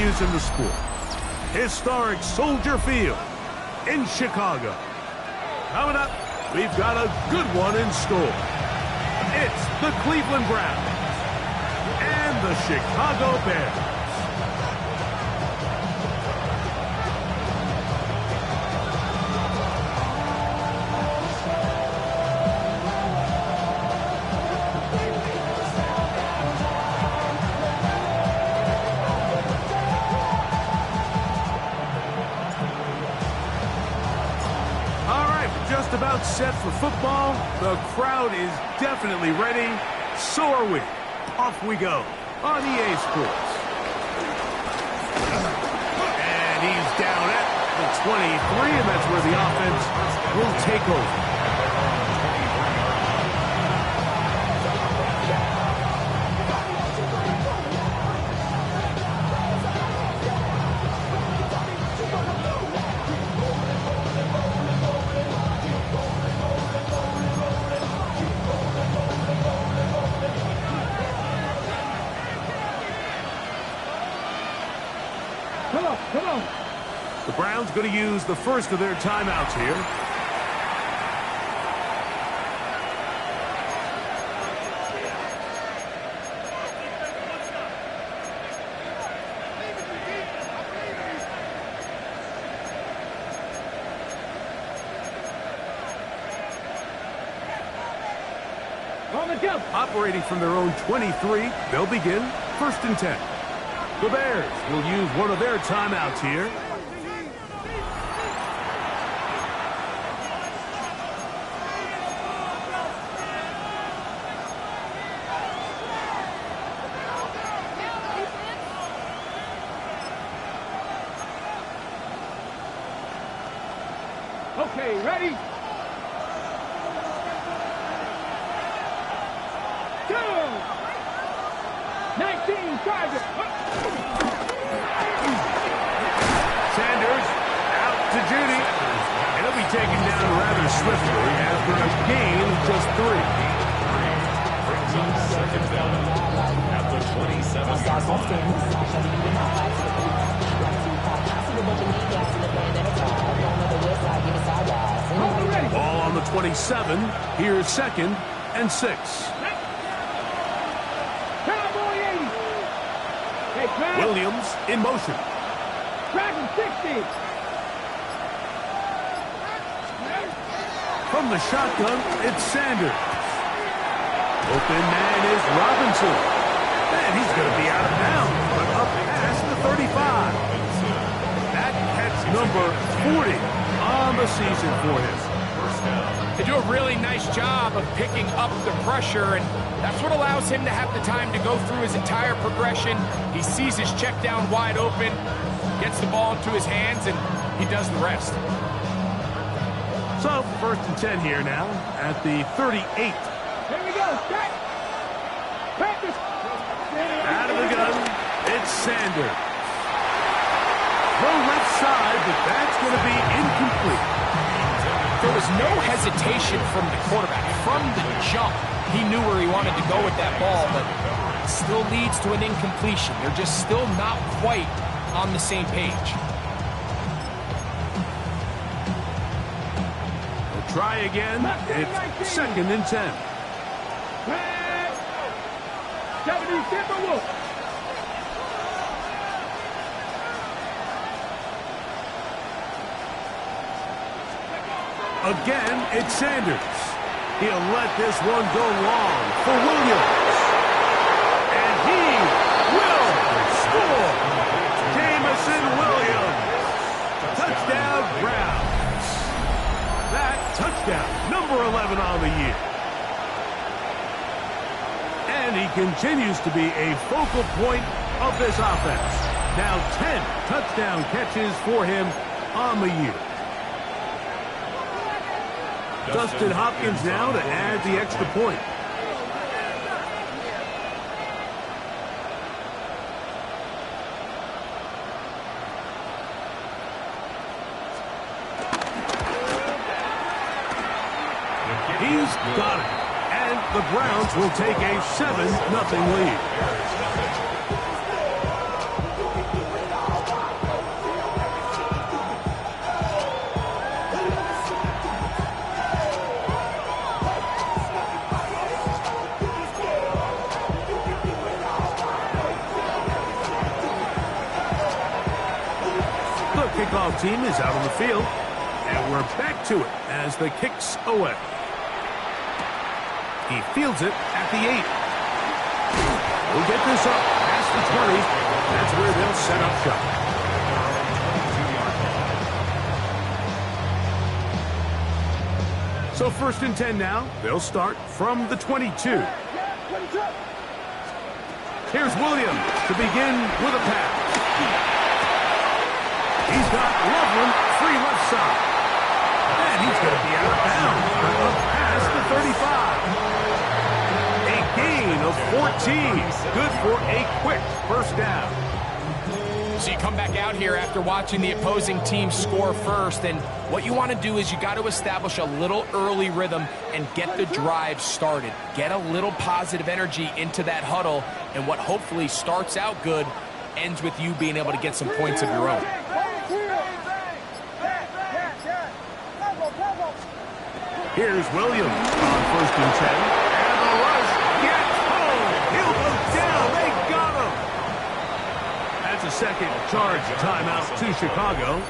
changes in the sport. Historic Soldier Field in Chicago. Coming up, we've got a good one in store. It's the Cleveland Browns and the Chicago Bears. Just about set for football. The crowd is definitely ready. So are we. Off we go on EA Sports. And he's down at the 23, and that's where the offense will take over. Come on. The Browns going to use the first of their timeouts here. On the jump. Operating from their own 23, they'll begin 1st and 10. The Bears will use one of their timeouts here. Okay, ready? 19, target. Sanders out to Judy. And he'll be taken down rather swiftly after a gain of just 3. Second down at the 27. Ball on the 27. Here's 2nd and 6. Williams in motion. Dragon 60. From the shotgun, it's Sanders. Open man is Robinson. And he's going to be out of bounds, but up past the 35. That catch number 40 on the season for him. They do a really nice job of picking up the pressure, and that's what allows him to have the time to go through his entire progression. He sees his check down wide open, gets the ball into his hands, and he does the rest. So, 1st and 10 here now at the 38. Here we go. Start. Practice. Out of the gun, it's Sanders. Throw left side, but that's going to be incomplete. There was no hesitation from the quarterback. From the jump, he knew where he wanted to go with that ball, but it still leads to an incompletion. They're just still not quite on the same page. We'll try again. It's 2nd and 10. 70 Timberwolves. Again, it's Sanders. He'll let this one go long for Williams. And he will score. Jamison Williams. Touchdown, Browns. That touchdown, number 11 on the year. And he continues to be a focal point of this offense. Now 10 touchdown catches for him on the year. Dustin Hopkins now to add the extra point. He's got it. And the Browns will take a 7-0 lead. kickoff team is out on the field. And we're back to it as the kick's away. He fields it at the 8. We'll get this up past the 20. That's where they'll set up shop. So 1st and 10 now. They'll start from the 22. Here's Williams to begin with a pass. He's got Loveland free left side. And he's going to be out of bounds, but up past the 35. A gain of 14. Good for a quick first down. So you come back out here after watching the opposing team score first, and what you want to do is you got to establish a little early rhythm and get the drive started. Get a little positive energy into that huddle, and what hopefully starts out good ends with you being able to get some points of your own. Here's Williams on 1st and 10. And the rush gets home. He'll go down. They got him. That's a second charge timeout to Chicago.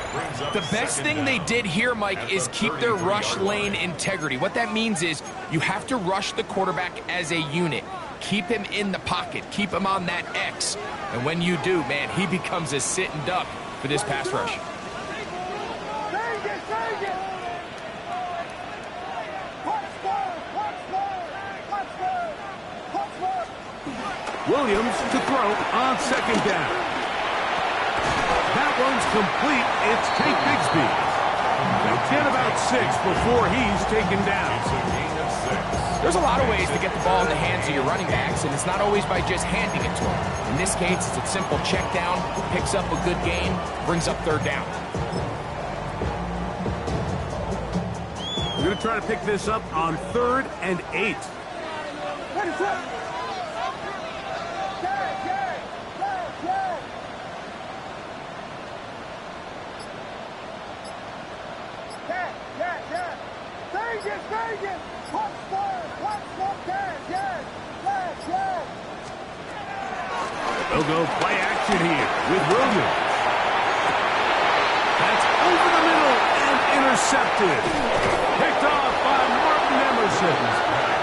The best thing they did here, Mike, is keep their rush lane integrity. What that means is you have to rush the quarterback as a unit. Keep him in the pocket. Keep him on that X. And when you do, man, he becomes a sitting duck for this pass rush. Williams to throw on 2nd down. That one's complete. It's Tank Bigsby. They'll get about 6 before he's taken down. There's a lot of ways to get the ball in the hands of your running backs, and it's not always by just handing it to them. In this case, it's a simple check down, picks up a good gain, brings up 3rd down. We're going to try to pick this up on 3rd and 8. They'll go play action here with Williams. That's over the middle and intercepted. Picked off by Martin Emerson.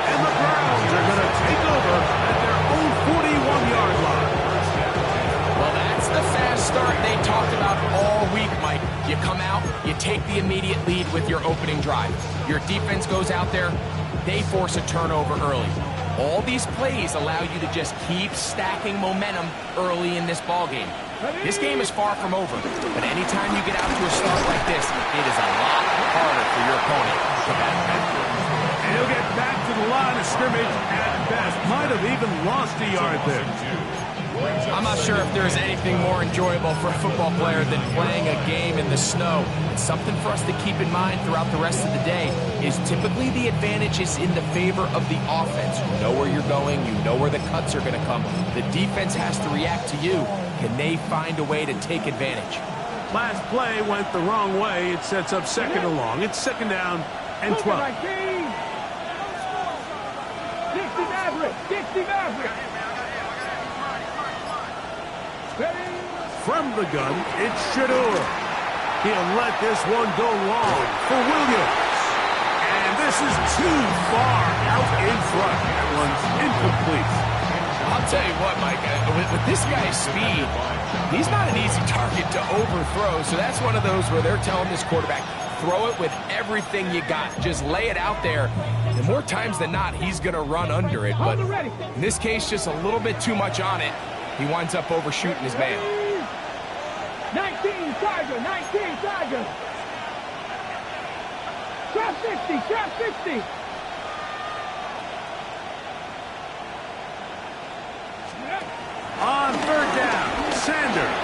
And the Browns are going to take over at their own 41-yard line. Well, that's the fast start they talked about all week, Mike. You come out, you take the immediate lead with your opening drive. Your defense goes out there, they force a turnover early. All these plays allow you to just keep stacking momentum early in this ball game. This game is far from over, but anytime you get out to a start like this, it is a lot harder for your opponent to battle back. And he'll get back to the line of scrimmage at best. Might have even lost a yard there. I'm not sure if there's anything more enjoyable for a football player than playing a game in the snow. It's something for us to keep in mind throughout the rest of the day is typically the advantage is in the favor of the offense. You know where you're going. You know where the cuts are going to come. The defense has to react to you. Can they find a way to take advantage? Last play went the wrong way. It sets up 2nd and long. It's 2nd down and 12. From the gun, it's Shador. He'll let this one go long for Williams. And this is too far out in front. That one's incomplete. I'll tell you what, Mike, with this guy's speed, he's not an easy target to overthrow. So that's one of those where they're telling this quarterback, throw it with everything you got. Just lay it out there. And more times than not, he's going to run under it. But in this case, just a little bit too much on it. He winds up overshooting his man. 19 Charger, 19 Charger. Trap 50, trap 50. On 3rd down, Sanders.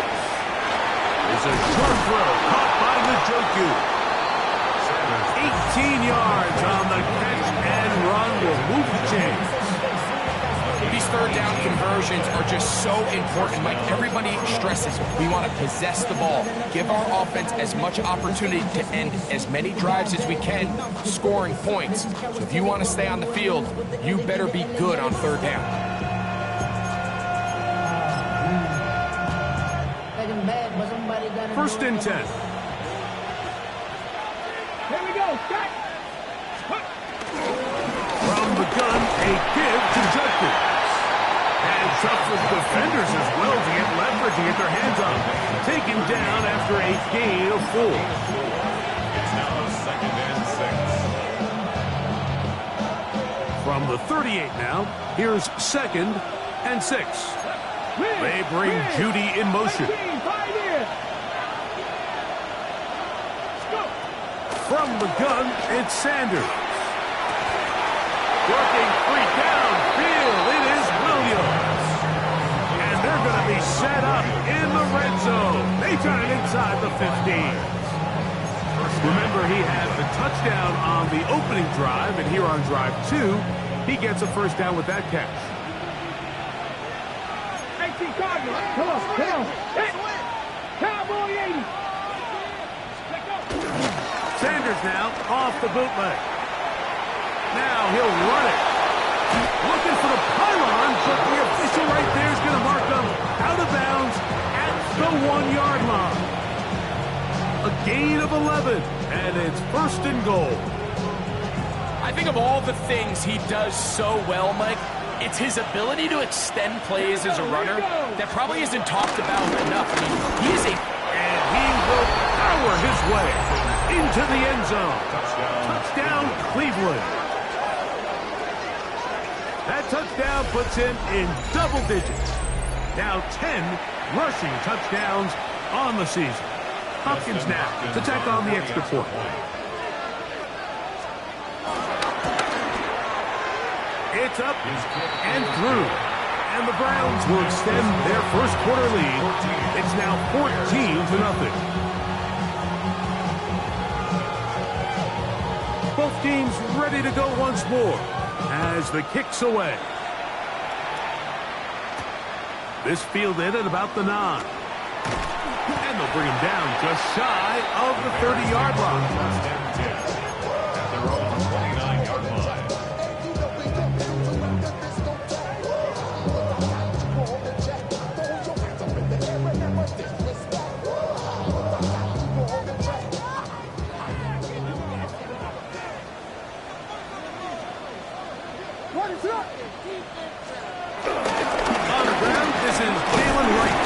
There's a short throw caught by Njoku. 18 yards on the catch and run will move the chains. These 3rd down conversions are just so important, Mike. Everybody stresses we want to possess the ball, give our offense as much opportunity to end as many drives as we can, scoring points. So if you want to stay on the field, you better be good on 3rd down. 1st and 10. Here we go. Back. From the gun, a give to Judkins. And tough with defenders as well to get leverage and get their hands on. Taken down after a gain of 4. It's now 2nd and 6. From the 38 now, here's 2nd and 6. They bring Judy in motion. From the gun, it's Sanders. Working free downfield, it is Williams. And they're going to be set up in the red zone. They turn it inside the 15. Remember, he had the touchdown on the opening drive, and here on drive 2, he gets a first down with that catch. Come on, come on. Cowboy 80. Sanders now off the bootleg. Now he'll run it. Looking for the pylon, but the official right there is going to mark him out of bounds at the 1-yard line. A gain of 11, and it's 1st and goal. I think of all the things he does so well, Mike, it's his ability to extend plays as a runner that probably isn't talked about enough. I mean, he is a... And he will power his way into the end zone. Touchdown, Cleveland. That touchdown puts him in double digits. Now 10 rushing touchdowns on the season. Hopkins now to tack on the extra point. It's up and through. And the Browns will extend their first quarter lead. It's now 14-0. Both teams ready to go once more as the kick's away. This fielded at about the 9. And they'll bring him down just shy of the 30-yard line. At their own 29-yard line. What is up? On the ground, this is Jalen Wright.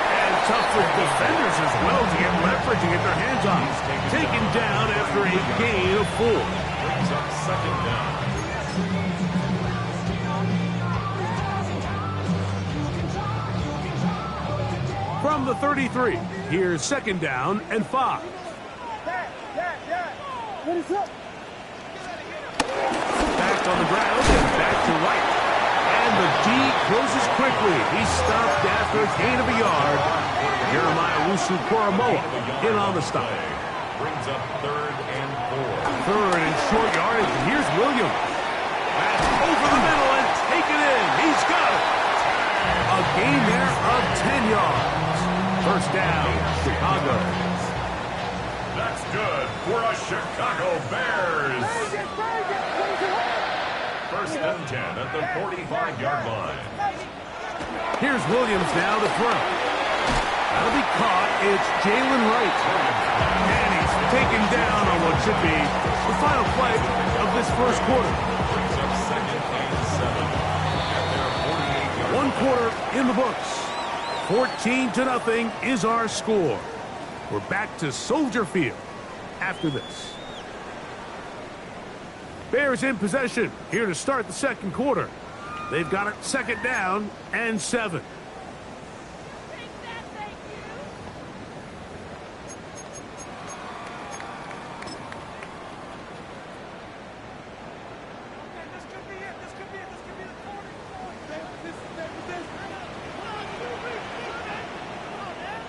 And tough with defenders as well to get leverage and get their hands on. Taken down after a gain of 4. Brings up 2nd down. From the 33, here's 2nd down and 5. What is up? Back on the ground and back to Wright. And the D closes quickly. He's stopped after a gain of a yard. Jeremiah Wusu-Koromoa in on the stop. Brings up 3rd and 4. 3rd and short yardage. Here's Williams. That's over the middle and taken in. He's got it. A gain there of 10 yards. First down, Chicago. That's good for a Chicago Bears. 1st and 10 at the 45-yard line. Here's Williams now to throw. That'll be caught. It's Jalen Wright. And he's taken down on what should be the final play of this first quarter. Brings up 2nd and 7 at their 48-yard line. 1 quarter in the books. 14-0 is our score. We're back to Soldier Field after this. Bears in possession here to start the second quarter. They've got it 2nd down and 7.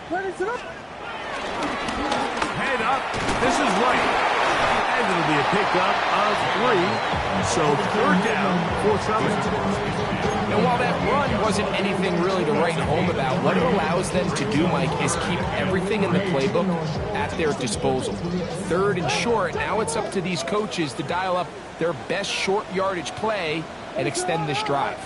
What is up? Head up. This is right. And it'll be a pickup of 3. So 3rd down for Summers. And while that run wasn't anything really to write home about, what it allows them to do, Mike, is keep everything in the playbook at their disposal. 3rd and short, now it's up to these coaches to dial up their best short yardage play and extend this drive.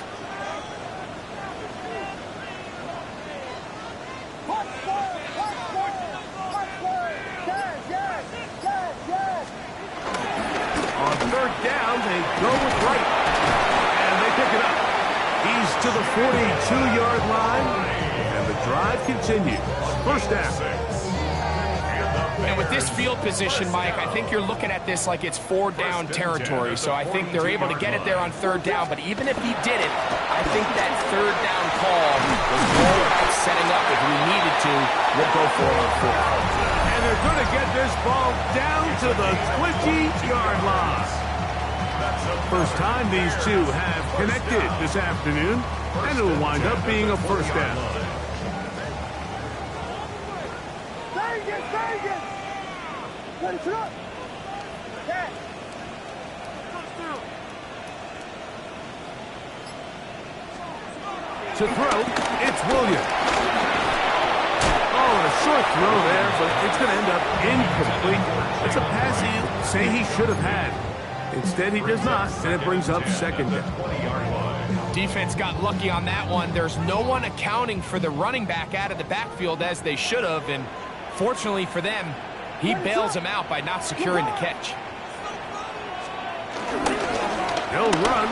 they go with right. And they pick it up. He's to the 42-yard line, and the drive continues. First down. And with this field position, Mike, I think you're looking at this like it's 4-down territory. So I think they're able to get it there on 3rd down. But even if he did it, I think that 3rd down call was more about setting up. If we needed to, we'll go for it on 4th. And they're going to get this ball down to the 20-yard line. First time these two have connected this afternoon, and it'll wind up being a first down. To throw, it's Williams. Oh, and a short throw there, but it's going to end up incomplete. It's a pass he say he should have had. Instead, he does not, and it brings up second down. Defense got lucky on that one. There's no one accounting for the running back out of the backfield as they should have, and fortunately for them, he bails him out by not securing the catch. He'll run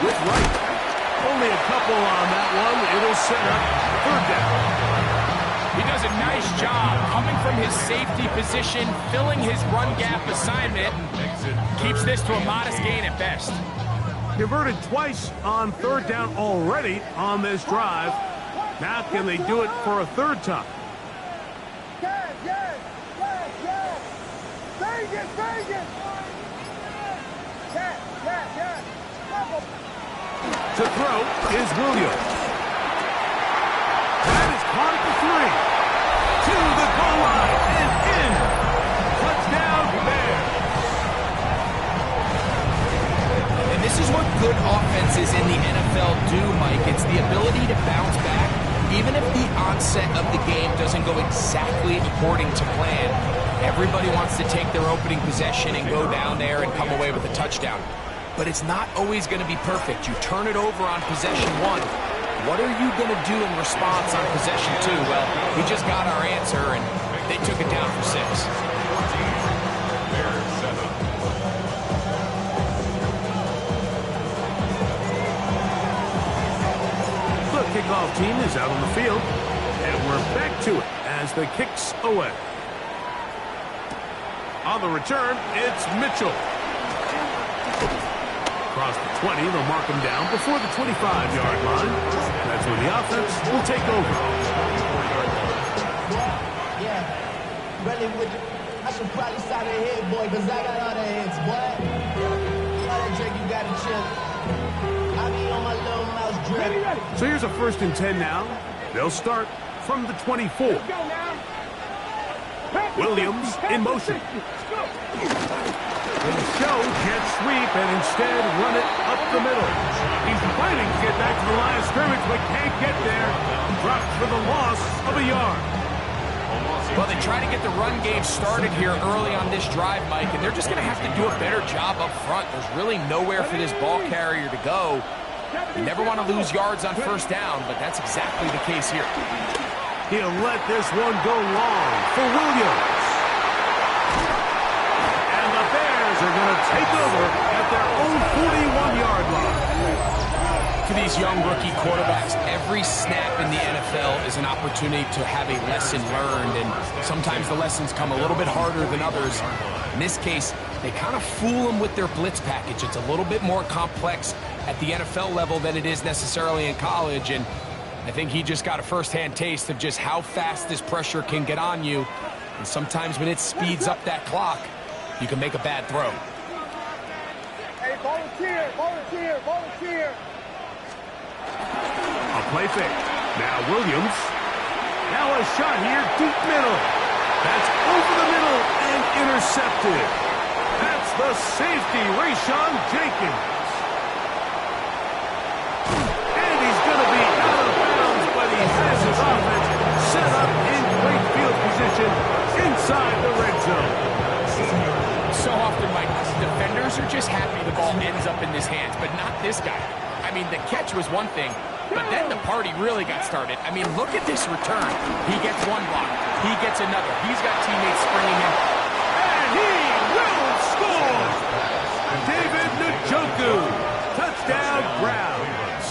with right. Only a couple on that one. It'll set up 3rd down. He does a nice job coming from his safety position, filling his run gap assignment, and keeps this to a modest gain at best. Converted twice on 3rd down already on this drive. Now can they do it for a 3rd time? To throw is Williams. That is caught at the 3. To the goal line and in. Touchdown, Bears. And this is what good offenses in the NFL do, Mike. It's the ability to bounce back, even if the onset of the game doesn't go exactly according to plan. Everybody wants to take their opening possession and go down there and come away with a touchdown. But it's not always going to be perfect. You turn it over on possession 1. What are you going to do in response on possession 2? Well, we just got our answer, and they took it down for 6. The kickoff team is out on the field, and we're back to it as the kick's away. On the return, it's Mitchell. Across the 20, they'll mark him down before the 25-yard line. That's where the offense will take over. Yeah, really I should probably sign a head, boy, because I got all the heads, boy. All that drink you got to chill. I be on my little mouse drip. So here's a 1st and 10 now. They'll start from the 24. Williams in motion. The show can't sweep and instead run it up the middle. He's planning to get back to the line of scrimmage, but can't get there. Dropped for the loss of a yard. Well, they try to get the run game started here early on this drive, Mike, and they're just going to have to do a better job up front. There's really nowhere for this ball carrier to go. You never want to lose yards on 1st down, but that's exactly the case here. He'll let this one go long for Williams. Are going to take over at their own 41-yard line. For these young rookie quarterbacks, every snap in the NFL is an opportunity to have a lesson learned, and sometimes the lessons come a little bit harder than others. In this case, they kind of fool them with their blitz package. It's a little bit more complex at the NFL level than it is necessarily in college, and I think he just got a first-hand taste of just how fast this pressure can get on you, and sometimes when it speeds up that clock, you can make a bad throw. Hey, volunteer. A play fake. Now Williams. Now a shot here, deep middle. That's over the middle and intercepted. That's the safety, Rashawn Jenkins. And he's going to be out of bounds, but he has his offense set up in great field position inside the red zone. So often, Mike, defenders are just happy the ball ends up in his hands, but not this guy. I mean, the catch was one thing, but then the party really got started. I mean, look at this return. He gets one block. He gets another. He's got teammates springing in. And he will score! David Njoku two. Touchdown, Browns.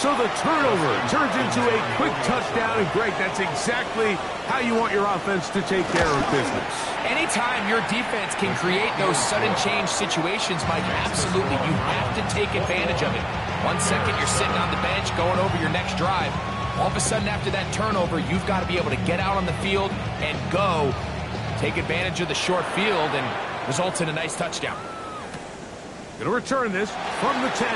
So the turnover turns into a quick touchdown, and Greg, that's exactly how you want your offense to take care of business. Anytime your defense can create those sudden change situations, Mike, absolutely, you have to take advantage of it. 1 second, you're sitting on the bench going over your next drive. All of a sudden, after that turnover, you've got to be able to get out on the field and go. Take advantage of the short field, and results in a nice touchdown. Going to return this from the 10.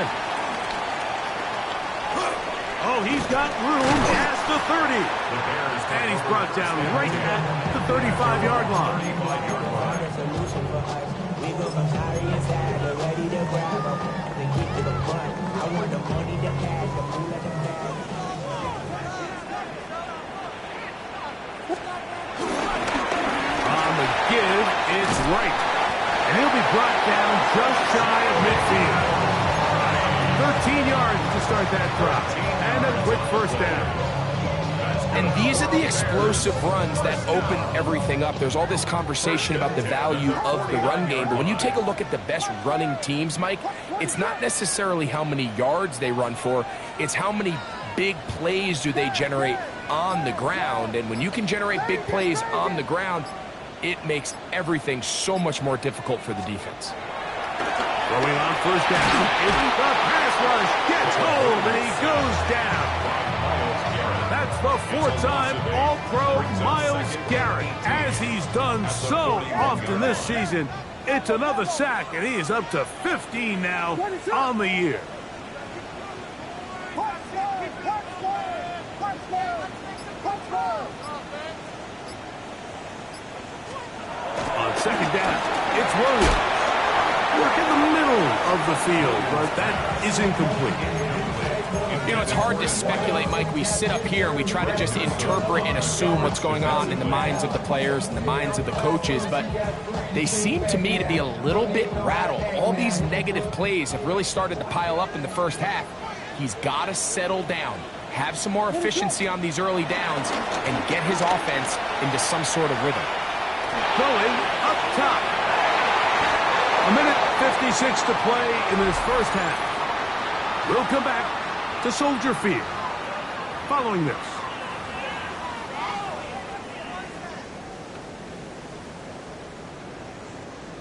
Oh, he's got room past the 30. And he's brought down right at the 35-yard line. On the give, it's right. And he'll be brought down just shy of midfield. 13 yards to start that drive. And a quick first down. And these are the explosive runs that open everything up. There's all this conversation about the value of the run game, but when you take a look at the best running teams, Mike, it's not necessarily how many yards they run for, it's how many big plays do they generate on the ground. And when you can generate big plays on the ground, it makes everything so much more difficult for the defense. Going on first down. The pass rush gets home, and he goes down. That's the four-time All-Pro Myles Garrett. As he's done so often this season, it's another sack, and he is up to 15 now on the year. On second down, it's Williams. Work in the middle of the field, but that is incomplete. You know, it's hard to speculate, Mike. We sit up here and we try to just interpret and assume what's going on in the minds of the players and the minds of the coaches, but they seem to me to be a little bit rattled. All these negative plays have really started to pile up in the first half. He's got to settle down, have some more efficiency on these early downs, and get his offense into some sort of rhythm. Going up top. 1:56 to play in this first half. We'll come back to Soldier Field following this.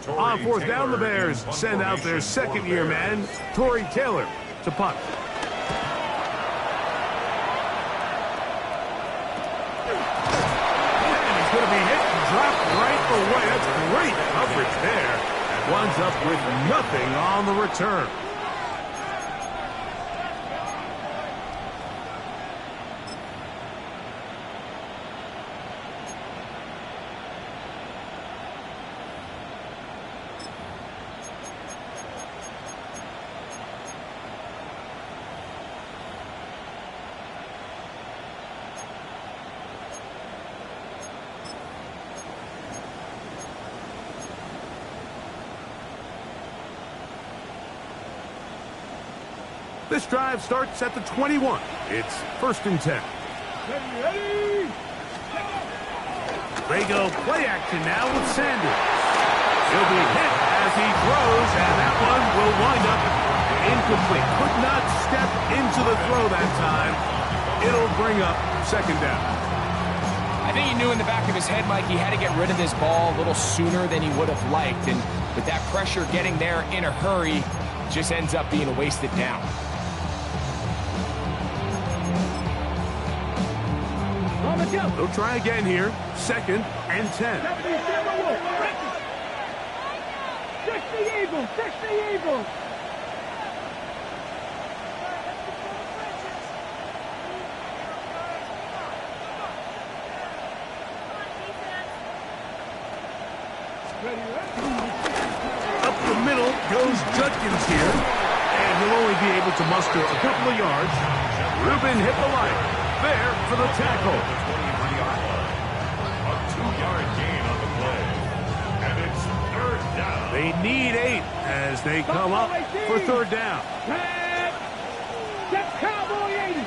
On fourth down, the Bears send out their second-year man, Tory Taylor, to punt. And he's going to be hit and dropped right away. That's great coverage there. Winds up with nothing on the return. This drive starts at the 21. It's 1st and 10. They go play action now with Sanders. He'll be hit as he throws, and that one will wind up incomplete. Could not step into the throw that time. It'll bring up second down. I think he knew in the back of his head, Mike, he had to get rid of this ball a little sooner than he would have liked. And with that pressure getting there in a hurry, just ends up being a wasted down. They'll try again here. 2nd and 10. Fix the Eagles! Fix the Eagles! Up the middle goes Judkins here. And he'll only be able to muster a couple of yards. Rubin hit the line. There for the tackle. They need 8 as they come up for 3rd down. That's Cowboy 80.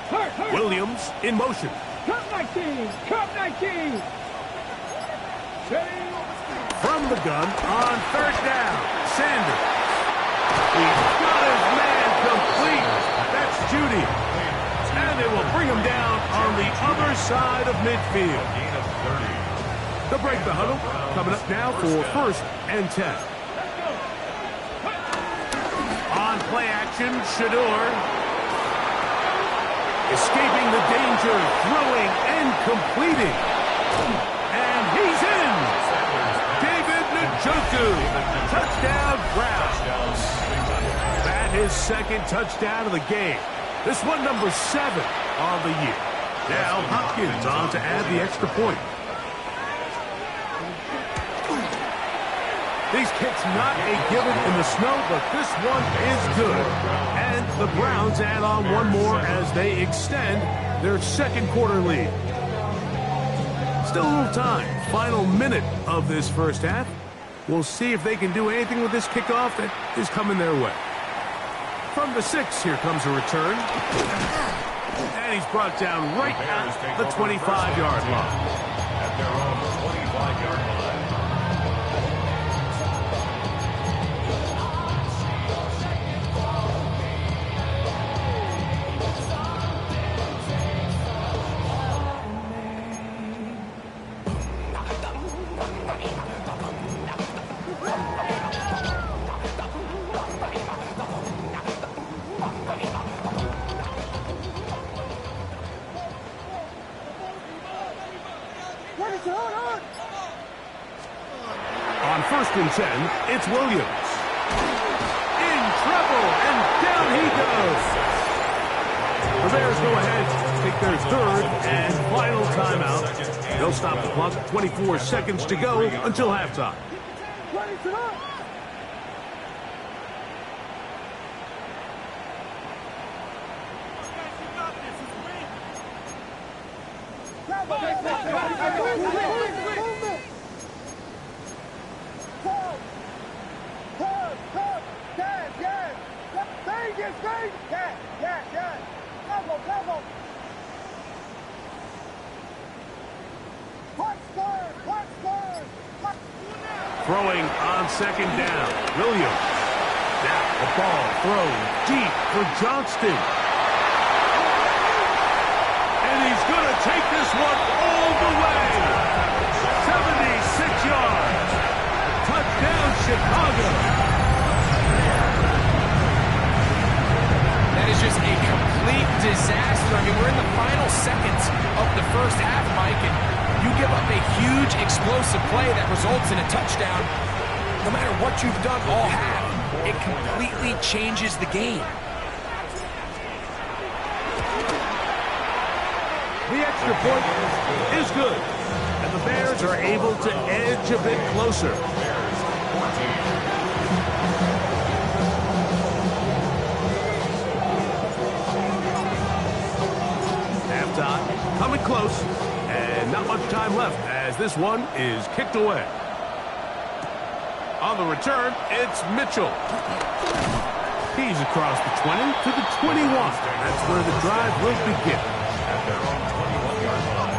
Hurt. Williams in motion. Cup 19. Cup 19. Ready. From the gun on third down. Sanders. He's got his man complete. That's Judy. And they will bring him down on the other side of midfield. Gain of 30. They'll break the huddle. Coming up now for first and 10. On play action, Shador. Escaping the danger, throwing and completing. And he's in. David Njoku. Touchdown, Browns. That is second touchdown of the game. This one number 7 on the year. Now Hopkins on to add the extra point. These kicks not a given in the snow, but this one is good. And the Browns add on one more as they extend their second quarter lead. Still a little time. Final minute of this first half. We'll see if they can do anything with this kickoff that is coming their way. From the 6, here comes a return. And he's brought down right at the 25-yard line. At their own 25-yard line. On first and 10, it's Williams. In trouble, and down he goes. The Bears go ahead, take their third and final timeout. They'll stop the clock at 24 seconds to go until halftime. Throwing on second down, Williams. Now the ball thrown deep for Johnston. And he's going to take this one all the way. 76 yards. Touchdown, Chicago. That is just a complete disaster. I mean, we're in the final seconds of the first half, Mike, and you give up a huge explosive play that results in a touchdown. No matter what you've done all half, it completely changes the game. The extra point is good, and the Bears are able to edge a bit closer. Halftime coming close, and not much time left as this one is kicked away. On the return, it's Mitchell. He's across the 20 to the 21. That's where the drive will begin. At their own 21-yard line.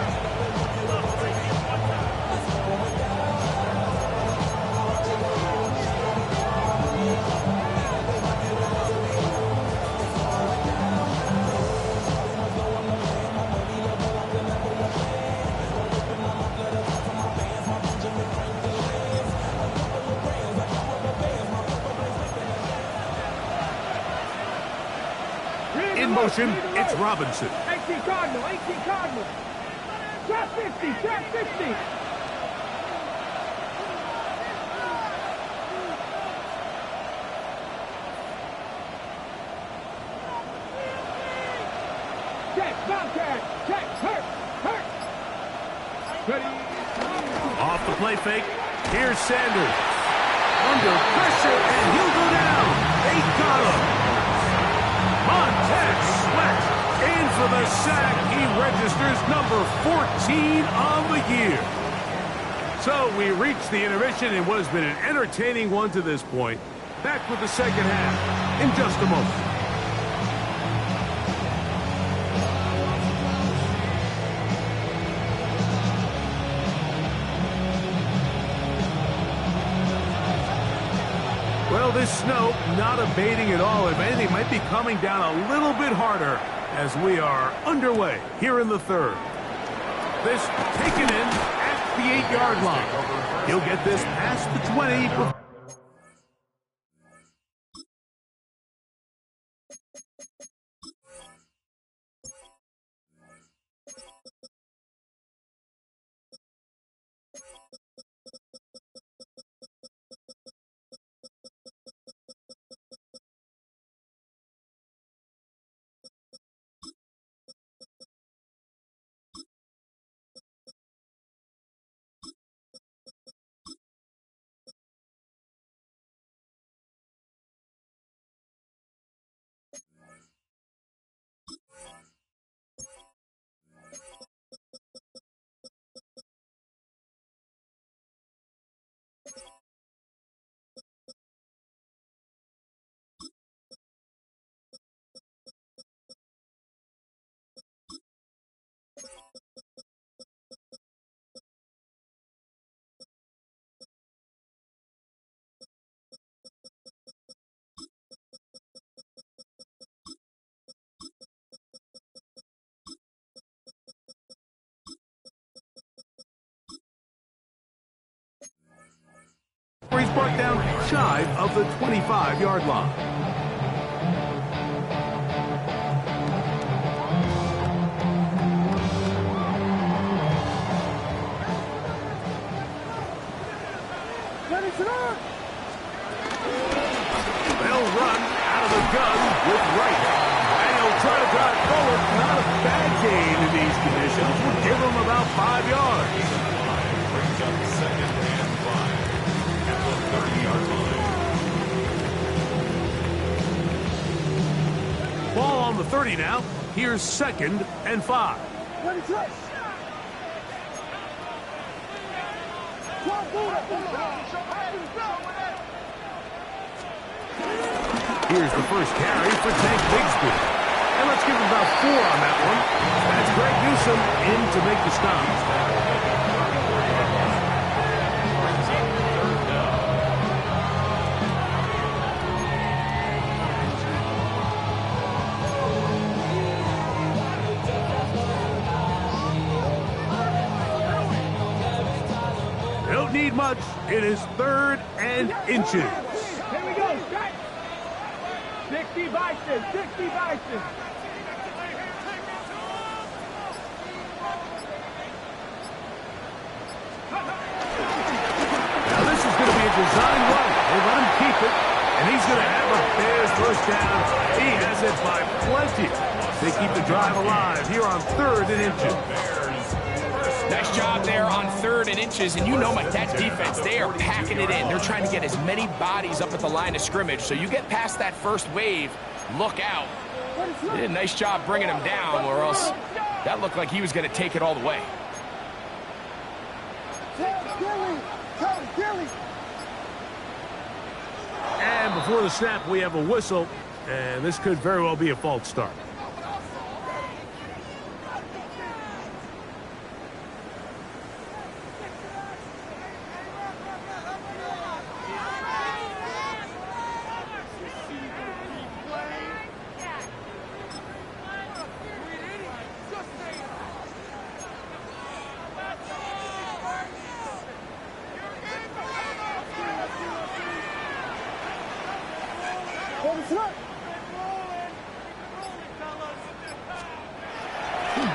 In motion, it's Robinson. 18 Cardinal, 18 Cardinal. Trap 50, trap 50. Check, Bobcat, check, hurt, hurt. Ready. Off the play fake, here's Sanders. Under pressure, and he'll go down. They got him. Montez Sweat in for the sack. He registers number 14 on the year. So we reach the intermission in what has been an entertaining one to this point. Back with the second half in just a moment. this snow not abating at all. If anything, might be coming down a little bit harder as we are underway here in the third. This taken in at the 8-yard line. He'll get this past the 20. He's brought down shy of the 25-yard line. They'll run out of the gun with Wright. And he'll try to drive forward. Not a bad gain in these conditions. We'll give him about 5 yards. Brings up second and 5 at the 30-yard line. Ball on the 30 now. Here's second and 5. Here's the first carry for Tank Bigsby. And let's give him about 4 on that one. That's Greg Newsome in to make the stop. Don't need much. It is 3rd and inches. Here we go, strike. 60 Bison, 60 Bison. Now this is going to be a design run. They let him keep it, and he's going to have a big first down. He has it by plenty. They keep the drive alive here on 3rd and inches. Nice job there on 3rd and inches, and you know that defense, they are packing it in. They're trying to get as many bodies up at the line of scrimmage, so you get past that first wave, look out. They did a nice job bringing him down, or else that looked like he was going to take it all the way. And before the snap, we have a whistle, and this could very well be a false start.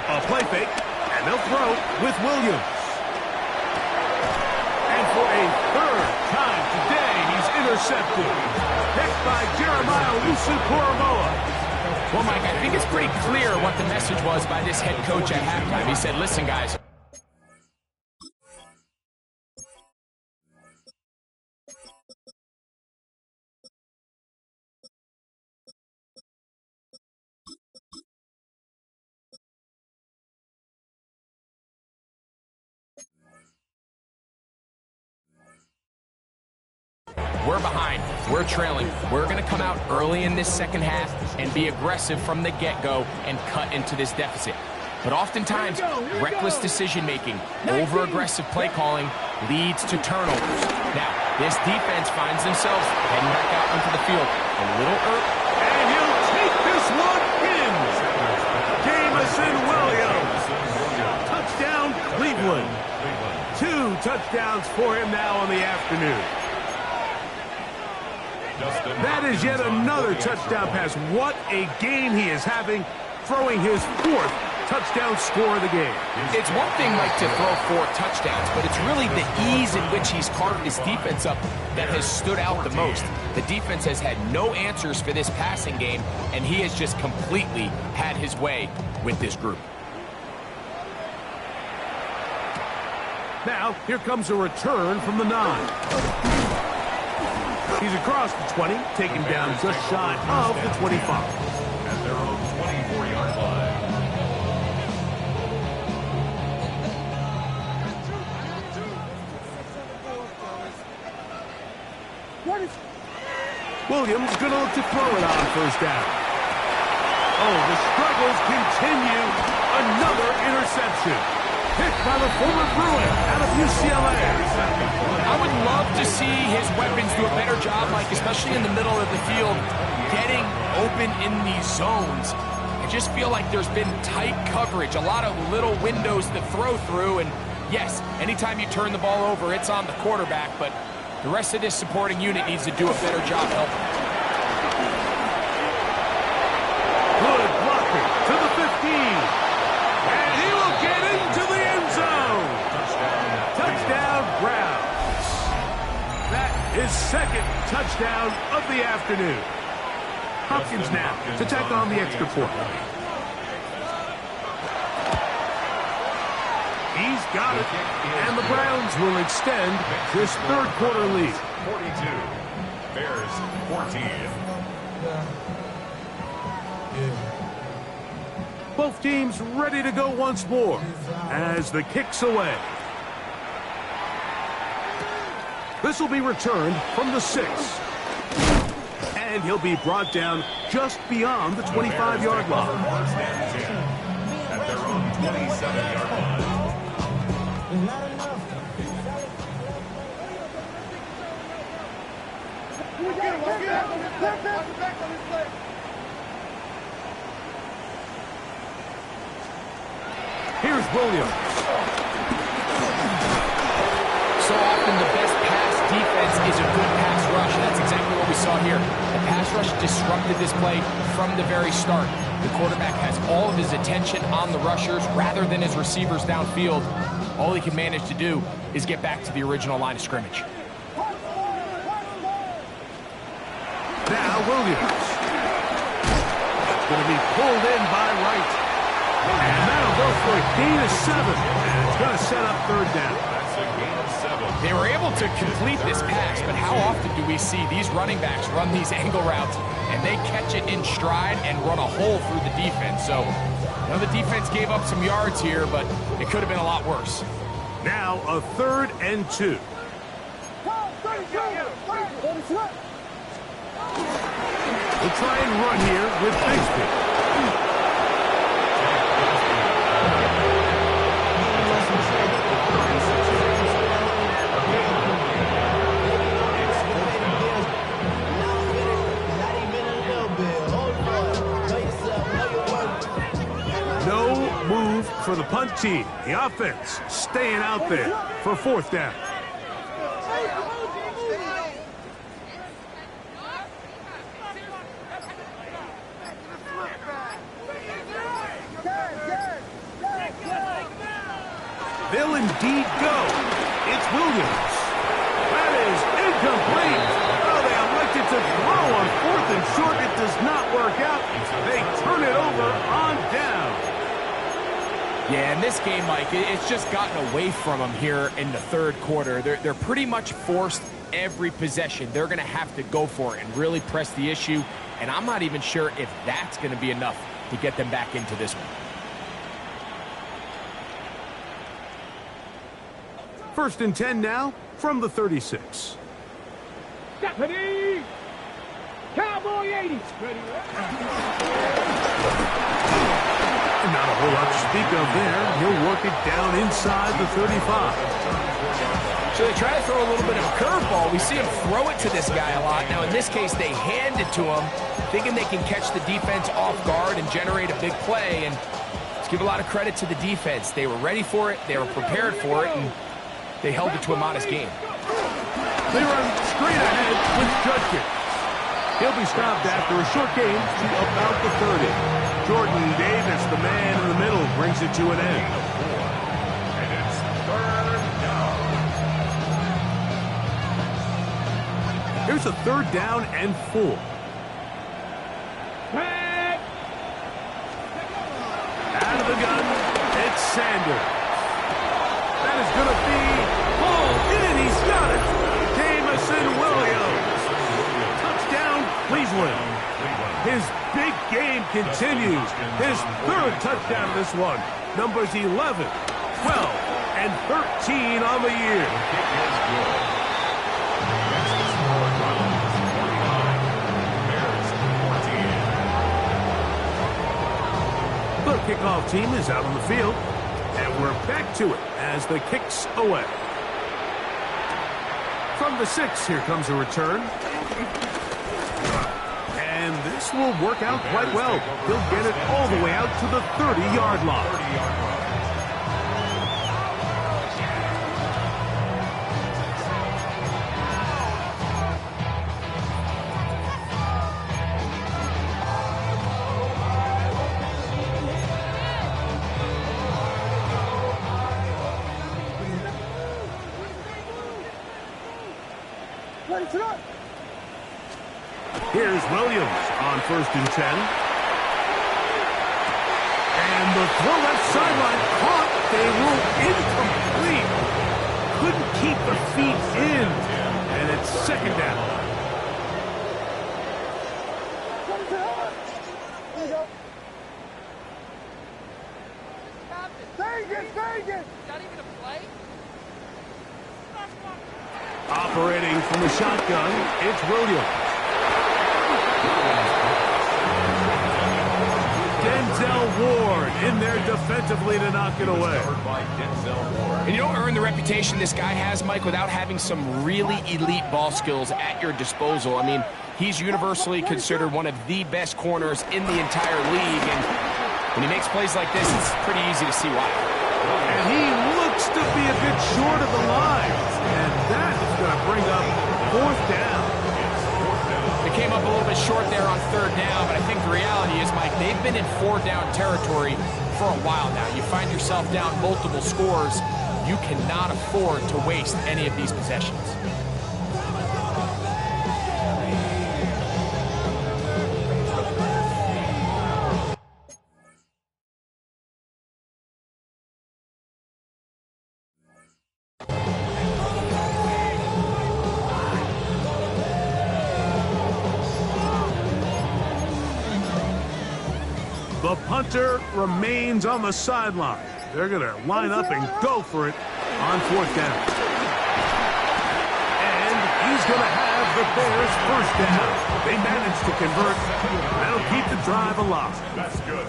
A play fake, and they'll throw with Williams. And for a 3rd time today, he's intercepted. Picked by Jeremiah Owusu-Koramoah. Well, Mike, I think it's pretty clear what the message was by this head coach at halftime. He said, listen, guys. We're behind. We're trailing. We're going to come out early in this second half and be aggressive from the get-go and cut into this deficit. But oftentimes, reckless decision-making, over-aggressive play calling leads to turnovers. Now, This defense finds themselves heading back out onto the field a little early. And he'll take this one in. Jamison Williams. Touchdown, Cleveland. 2 touchdowns for him now on the afternoon. That is yet another touchdown pass. What a game he is having, throwing his 4th touchdown score of the game. It's one thing, Mike, to throw 4 touchdowns, but it's really the ease in which he's carved his defense up that has stood out the most. The defense has had no answers for this passing game, and he has just completely had his way with this group. Now, here comes a return from the 9. He's across the 20, taken down just shy of the 25. At their own 24-yard line. Williams going to look to throw it on first down. Oh, the struggles continue. Another interception. Picked by the former Bruin out of UCLA. I would love to see his weapons do a better job, Mike, especially in the middle of the field, getting open in these zones. I just feel like there's been tight coverage, a lot of little windows to throw through, and yes, anytime you turn the ball over, it's on the quarterback, but the rest of this supporting unit needs to do a better job helping. Good blocking to the 15. And he will get into the end zone. Touchdown, Browns. That is 2nd touchdown of the afternoon. Hopkins now to tack on the extra point. He's got it. And the Browns will extend this 3rd quarter lead. 42. Bears 14. Both teams ready to go once more as the kick's away. This will be returned from the 6. And he'll be brought down just beyond the 25-yard line. At their own 27-yard line. Here's Williams. So often the best pass defense is a good pass rush, and that's exactly what we saw here. The pass rush disrupted this play from the very start. The quarterback has all of his attention on the rushers rather than his receivers downfield. All he can manage to do is get back to the original line of scrimmage. Now Williams. Going to be pulled in by Wright. And that'll go for a gain of 7. And it's going to set up 3rd down. That's a gain of 7. They were able to complete this pass, but how often do we see these running backs run these angle routes and they catch it in stride and run a hole through the defense? So, you know, the defense gave up some yards here, but it could have been a lot worse. Now a 3rd and 2. We'll try and run here with Bigsby. No move for the punt team. The offense staying out there for 4th down. They'll indeed go. It's Williams. That is incomplete. Oh, they elected to throw on 4th and short. It does not work out. They turn it over on down. Yeah, in this game, Mike, it's just gotten away from them here in the 3rd quarter. They're pretty much forced every possession. They're going to have to go for it and really press the issue. And I'm not even sure if that's going to be enough to get them back into this one. 1st and 10 now from the 36. Stephanie! Cowboy 80! Not a whole lot to speak of there. He'll work it down inside the 35. So they try to throw a little bit of a curveball. We see him throw it to this guy a lot. Now, in this case, they hand it to him, thinking they can catch the defense off guard and generate a big play. And let's give a lot of credit to the defense. They were ready for it, they were prepared for it, and they held it to a modest game. They run straight ahead with Judkins. He'll be stopped after a short game to about the 30. Jordan Davis, the man in the middle, brings it to an end. And it's third down. Here's a 3rd down and 4. Out of the gun, it's Sanders. That is going to be pulled in. He's got it. Jamison Williams. Touchdown, Cleveland. His big game continues. His 3rd touchdown of this one. Numbers 11, 12, and 13 on the year. The kickoff team is out on the field, and we're back to it as the kick's away. From the 6, here comes a return. And this will work out quite well. He'll get it all the way out to the 30-yard line. Here's Williams on 1st and 10. And the throw left sideline caught. They rule incomplete. Couldn't keep the feet in. And it's 2nd down. Vegas! Not even a play? Operating from the shotgun, it's Williams. Denzel Ward in there defensively to knock it away. And you don't earn the reputation this guy has, Mike, without having some really elite ball skills at your disposal. I mean, he's universally considered one of the best corners in the entire league, and when he makes plays like this, it's pretty easy to see why. And he looks to be a bit short of the line, and that is going to bring up 4th down. They came up a little bit short there on 3rd down, but I think the reality is, Mike, they've been in 4-down territory for a while now. You find yourself down multiple scores, you cannot afford to waste any of these possessions. The punter remains on the sideline. They're going to line up and go for it on 4th down. And he's going to have the Bears' 1st down. They managed to convert. That'll keep the drive alive. That's good.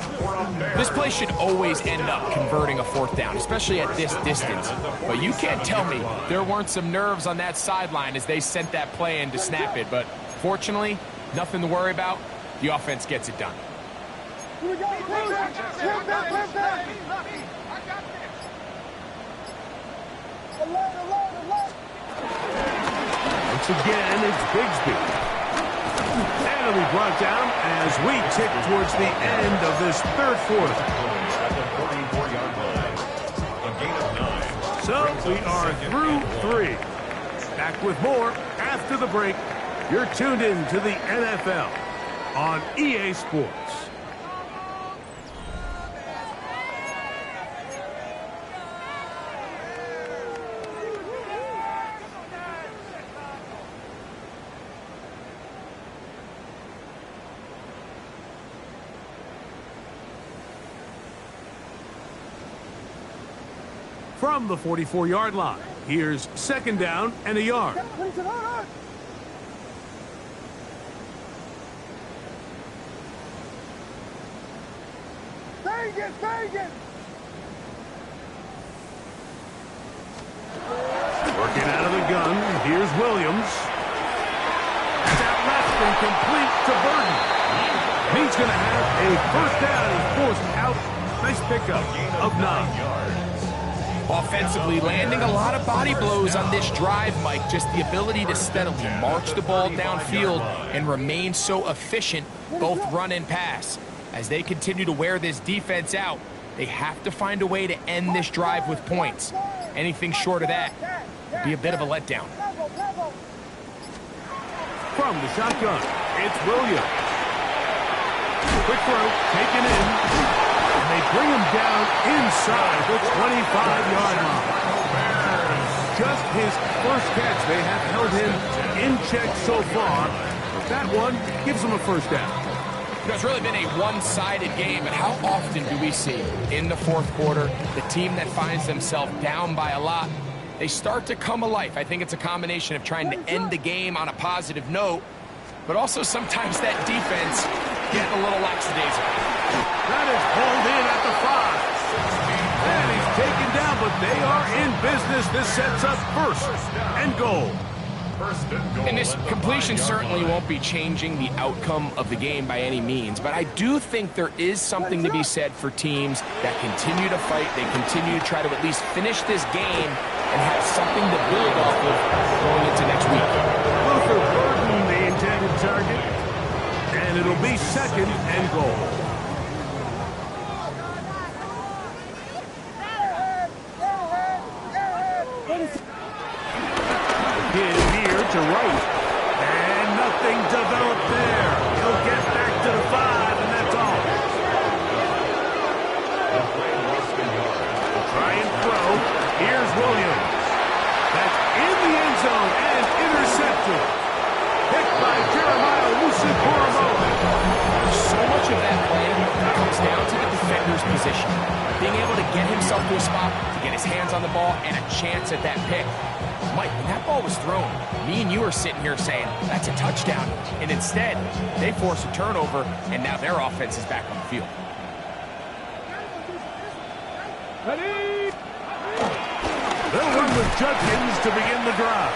This play should always end up converting a 4th down, especially at this distance. But you can't tell me there weren't some nerves on that sideline as they sent that play in to snap it. But fortunately, nothing to worry about. The offense gets it done. Here we go. Flip back. Alert. Once again, it's Bigsby. And it'll be brought down as we tick towards the end of this 3rd quarter. So we are through 3. Back with more after the break. You're tuned in to the NFL on EA Sports. From the 44-yard line, here's 2nd down and a yard. Vegas! Working out shotgun. Here's Williams. That's out left and complete to Burton. He's going to have a first down. He's forced out. Nice pickup of 9. Offensively, landing a lot of body blows on this drive, Mike. Just the ability to steadily march the ball downfield and remain so efficient, both run and pass. As they continue to wear this defense out, they have to find a way to end this drive with points. Anything short of that would be a bit of a letdown. From the shotgun, it's Williams. Quick throw, taken in. And they bring him down inside the 25-yard line. Just his first catch. They have held him in check so far. That one gives him a first down. It's really been a one-sided game, but how often do we see in the fourth quarter the team that finds themselves down by a lot, they start to come alive? I think it's a combination of trying to end the game on a positive note, but also sometimes that defense getting a little lackadaisical. That is pulled in at the 5. And he's taken down, but they are in business. This sets up first and goal. And this completion certainly won't be changing the outcome of the game by any means, but I do think there is something to be said for teams that continue to fight, they continue to try to at least finish this game and have something to build off of going into next week. Luther Burton, the intended target, and it'll be second and goal. To right, and nothing developed there. He'll get back to the 5, and that's all. Try and throw. Here's Williams. That's in the end zone and intercepted. Picked by Jeremiah Wusu-Koromoa. So much of that play comes down to the defender's position. Being able to get himself to a spot, to get his hands on the ball, and a chance at that pick. Mike, when that ball was thrown, me and you are sitting here saying, that's a touchdown. And instead, they force a turnover, and now their offense is back on the field. They'll run with Judkins to begin the drive.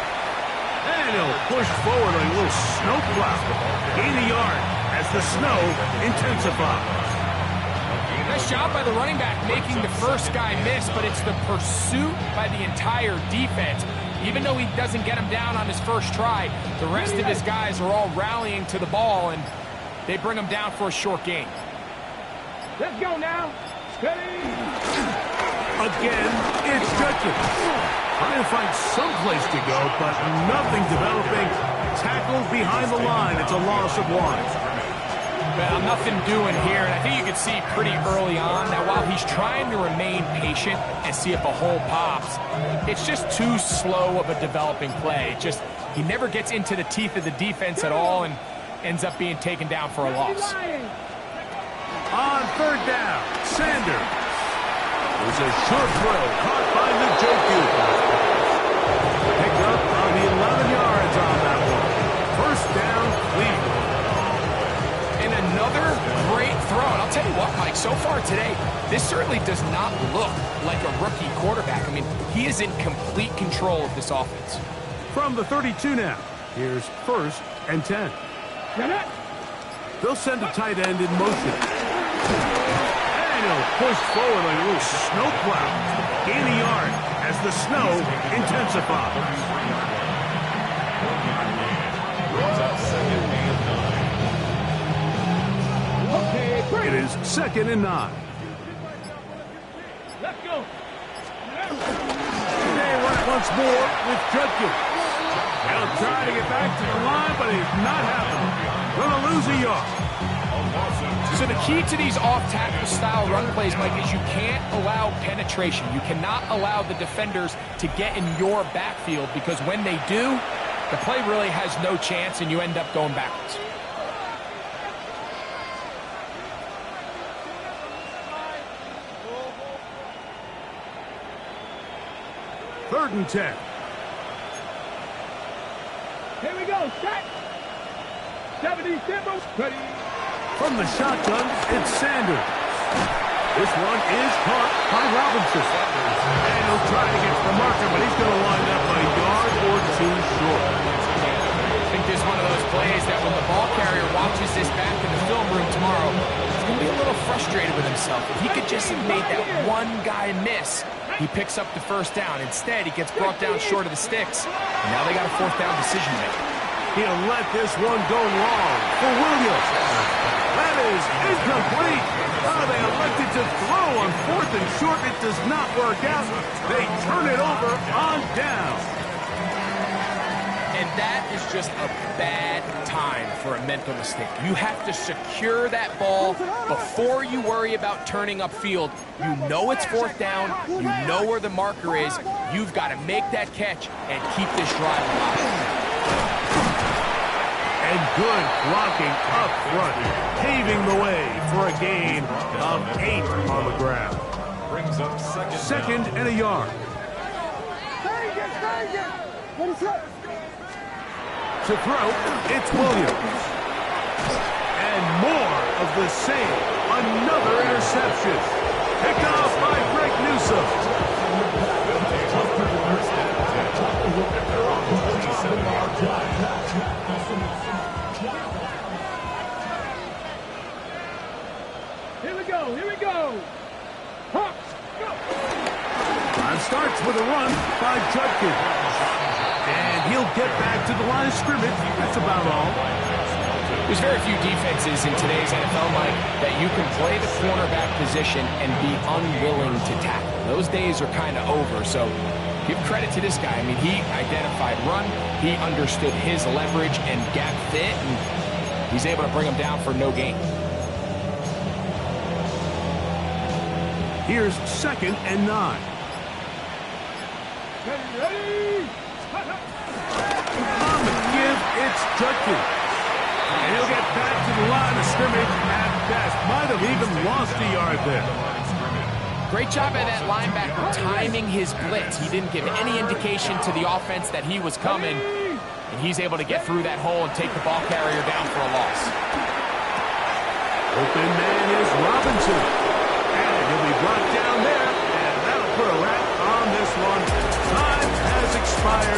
And he'll push forward like a little snowplow. Gain a yard as the snow intensifies. Nice job by the running back making the first guy miss, but it's the pursuit by the entire defense. Even though he doesn't get him down on his first try, the rest of his guys are all rallying to the ball, and they bring him down for a short gain. Let's go now. Steady. Again, it's Judkins. Trying to find some place to go, but nothing developing. Tackled behind the line. It's a loss of 1. Well, nothing doing here, and I think you can see pretty early on that while he's trying to remain patient and see if a hole pops, it's just too slow of a developing play. He never gets into the teeth of the defense at all and ends up being taken down for a loss. On third down, Sanders. There's a short throw caught by Njoku. Picked up on the 11 yards on that one. First down, Cleveland. Another great throw. And I'll tell you what, Mike, so far today, this certainly does not look like a rookie quarterback. I mean, he is in complete control of this offense. From the 32 now, here's first and 10. They'll send a tight end in motion. And he'll push forward like a little snowplow. Gain a yard as the snow intensifies. It is second and 9. Let's go. They run it once more with Judkins. They'll try to get back to the line, but it's not happening. Going to lose a yard. So the key to these off-tackle style run plays, Mike, is you can't allow penetration. You cannot allow the defenders to get in your backfield, because when they do, the play really has no chance and you end up going backwards. Third and 10. Here we go. Set. 70 Timber. Ready. From the shotgun, it's Sanders. This one is caught by Robinson. And he'll try to get to the marker, but he's going to wind up a yard or two short. I think this is one of those plays that when the ball carrier watches this back in the film room tomorrow, he's going to be a little frustrated with himself. If he could just have made that one guy miss, he picks up the first down. Instead, he gets brought down short of the sticks. And now they got a fourth down decision to make. He'll let this one go long for Williams. That is incomplete. Oh, they elected to throw on fourth and short. It does not work out. They turn it over on down. And that is just a bad time for a mental mistake. You have to secure that ball before you worry about turning upfield. You know it's fourth down. You know where the marker is. You've got to make that catch and keep this drive alive. And good blocking up front, paving the way for a gain of 8 on the ground. Brings up Second and a yard. To throw, it's Williams. And more of the same. Another interception. Picked off by Greg Newsome. Here we go. Hawks, go. Time starts with a run by Judkins. And he'll get back to the line of scrimmage. That's about all. There's very few defenses in today's NFL, Mike, that you can play the cornerback position and be unwilling to tackle. Those days are kind of over, so give credit to this guy. I mean, he identified run, he understood his leverage and gap fit, and he's able to bring him down for no gain. Here's second and 9. Ready. On the give, it's Judkins. And he'll get back to the line of scrimmage at best. Might have even lost a yard there. Great job by that linebacker timing his blitz. He didn't give any indication to the offense that he was coming. And he's able to get through that hole and take the ball carrier down for a loss. Open man is Robinson. And he'll be brought down there. And that'll put a wrap on this one. Time has expired.